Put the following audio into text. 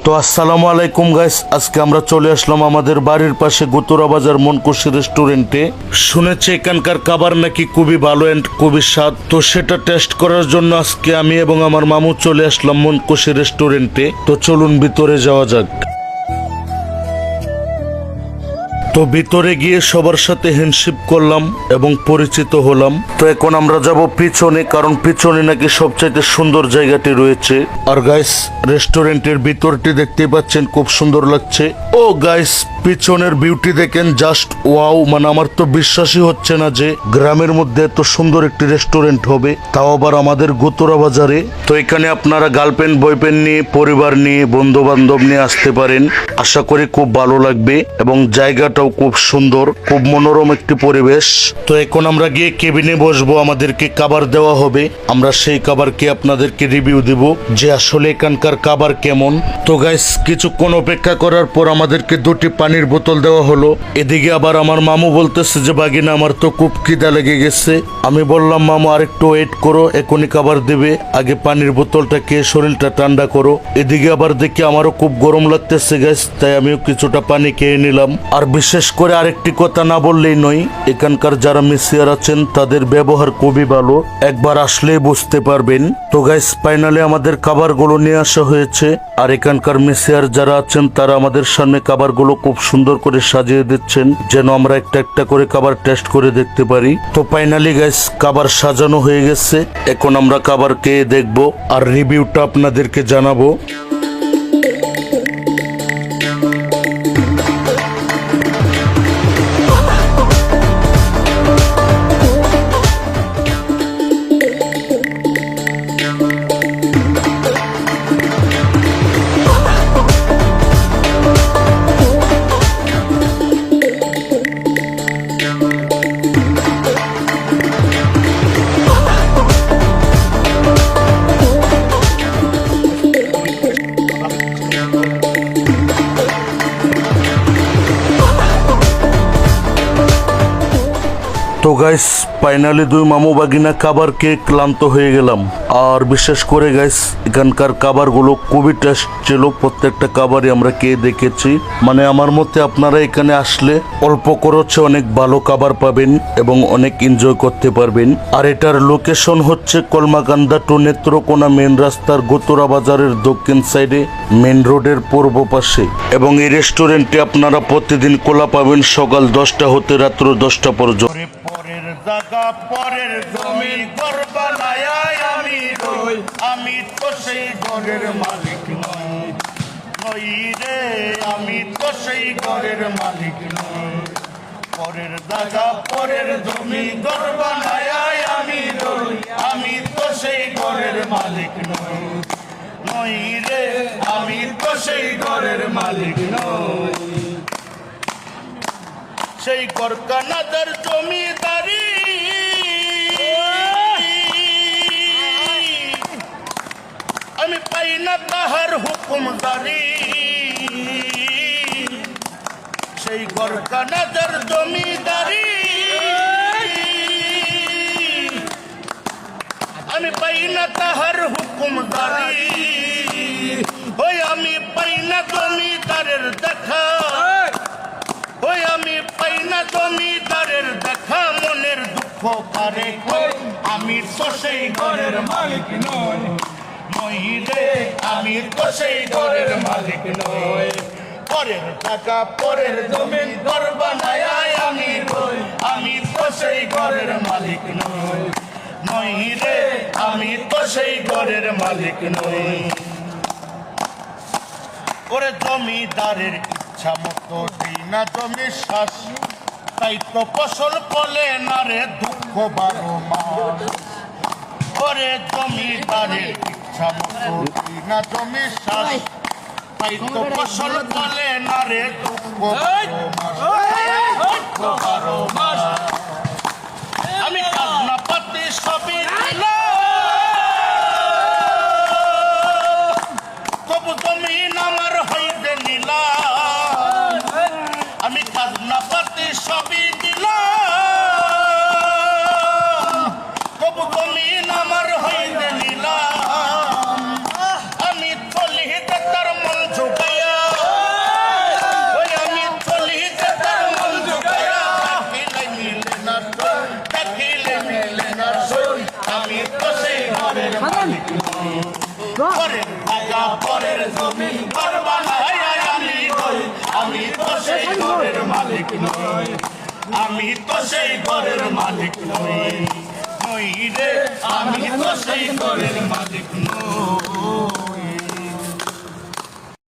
তো আসসালামু আলাইকুম গাইস, আজকে আমরা চলে আসলাম আমাদের বাড়ির পাশে গুতুরা বাজার মনকুশি রেস্টুরেন্টে। শুনেছি এখানকার খাবার নাকি খুবই ভালো এন্ড খুবই স্বাদ। তো সেটা টেস্ট করার জন্য আজকে আমি এবং আমার মামু চলে আসলাম মনকুশি রেস্টুরেন্টে। তো চলুন ভিতরে যাওয়া যাক। তো ভিতরে গিয়ে সবার সাথে হ্যান্ডশেক করলাম এবং পরিচিত হলাম। তো এখন আমরা যাব পিছনে, কারণ পিছনে নাকি সবচাইতে সুন্দর জায়গাটি রয়েছে। আর গাইস, রেস্টুরেন্টের ভিতরটি দেখতে পাচ্ছেন, খুব সুন্দর লাগছে। ও গাইস, পিছনের বিউটি দেখেন, জাস্ট ওয়াও। মানে আমার তো বিশ্বাসই হচ্ছে না যে গ্রামের মধ্যে এত সুন্দর একটি রেস্টুরেন্ট হবে, তাও আবার আমাদের গুতুরা বাজারে। তো এখানে আপনারা গার্লফ্রেন্ড বয়ফ্রেন্ড নিয়ে, পরিবার নিয়ে, বন্ধু বান্ধব নিয়ে আসতে পারেন। আশা করি খুব ভালো লাগবে এবং জায়গাটাও খুব সুন্দর, খুব মনোরম একটি পরিবেশ। তো এখন আমরা গিয়ে কেবিনে বসবো, আমাদেরকে খাবার দেওয়া হবে। আমরা সেই খাবারকে আপনাদেরকে রিভিউ দিব যে আসলে এখানকার খাবার কেমন। তো গাইস, কিছুক্ষণ অপেক্ষা করার পর আমাদেরকে দুটি পানির বোতল দেওয়া হলো। এদিকে আবার আমার মামু বলতেছে যে বাগিনা, আমার তো খুব খিদা লেগে গেছে। আমি বললাম, মামু আর একটু ওয়েট করো, এখনই খাবার দেবে, আগে পানির বোতলটা খেয়ে শরীরটা ঠান্ডা করো। এদিকে আবার দেখি আমারও খুব গরম লাগতেছে গাইস, তাই আমিও কিছুটা পানি খেয়ে নিলাম। আর বিশেষ করে আরেকটি কথা না বললেই নয়, এখানকার যারা মিসিয়ার আছেন তাদের ব্যবহার খুবই ভালো, একবার আসলেই বুঝতে পারবেন। তো গাইস, ফাইনালি আমাদের খাবারগুলো নিয়ে আসা হয়েছে। আর এখানকার মিসিয়ার যারা আছেন তারা আমাদের সামনে খাবারগুলো খুব সুন্দর করে সাজিয়ে দিচ্ছেন, যেন আমরা একটা একটা করে খাবার টেস্ট করে দেখতে পারি। তো ফাইনালি গাইস, খাবার সাজানো হয়ে গেছে। এখন আমরা খাবার খেয়ে দেখবো আর রিভিউটা আপনাদেরকে জানাবো। তো গাইস, ফাইনালি দুই মামু বাগিনা খাবার খেয়ে ক্লান্ত হয়ে গেলাম। আর বিশেষ করে গাইস, এখানকার খাবারগুলো খুবই টেস্ট ছিল। প্রত্যেকটা খাবারই আমরা খেয়ে দেখেছি। মানে আমার মতে আপনারা এখানে আসলে অল্প খরচে অনেক ভালো খাবার পাবেন এবং অনেক এনজয় করতে পারবেন। আর এটার লোকেশন হচ্ছে কলমাকান্দা টু নেত্রকোনা মেন রাস্তার গুতুরা বাজারের দক্ষিণ সাইডে, মেন রোডের পূর্ব পাশে। এবং এই রেস্টুরেন্টে আপনারা প্রতিদিন খোলা পাবেন সকাল 10টা হতে রাত্র 10টা পর্যন্ত। পরের জায়গা পরের জমি ঘর বানায় আমি রই, আমি তো সেই ঘরের মালিক নই। নই রে, আমি তো সেই ঘরের মালিক নই। পরের জায়গা পরের জমি ঘর বানায় আমি রই, আমি তো সেই ঘরের মালিক নই। নই রে, আমি তো সেই ঘরের মালিক নই। সেই গরকানাদার জমিদারি আমি পাই না তাহার হুকুমদারি। সেই গরকানাদার জমিদারি আমি পাই না তাহার হুকুমদারি। ওই আমি পাই না জমিদারের দেখা, ওই আমি পাই না জমিদারের দেখা। মনের দুঃখ কারে কই, আমি তো সেই ঘরের মালিক নই। নই রে, আমি তো সেই ঘরের মালিক নই। পরের টাকা পরের জমিন ঘর বানায় আমি রই, আমি তো সেই ঘরের মালিক নই। নই রে, আমি তো সেই ঘরের মালিক নই। ওরে জমিদারের ইচ্ছা মতো দিই না জমি শ্বাস, তাই তো ফসল ফলে না রে দুঃখ 12 মাস। ওরে জমিদারের ইচ্ছা মতো দিই না জমি শ্বাস, তাই তো ফসল ফলে না রে দুঃখ 12 মাস। আমি খাজনা পাতি সবই তবু জমিন আমার হইতে নিলাম। আমি খাজনা পাতি সবই দিলাম, তবু জমিন আমার হইতে নিলাম। আমি চলি তার মন ঝুঁকা থাকিলে মিলে না সই আমি তো সেই ঘরের মালিক নই পরের টাকা পরের জমি ঘর বানাই আমি নই আমি তো সেই ঘরের মালিক নই আমি তো সেই ঘরের মালিক নই নই রে আমি তো সেই ঘরের মালিক নই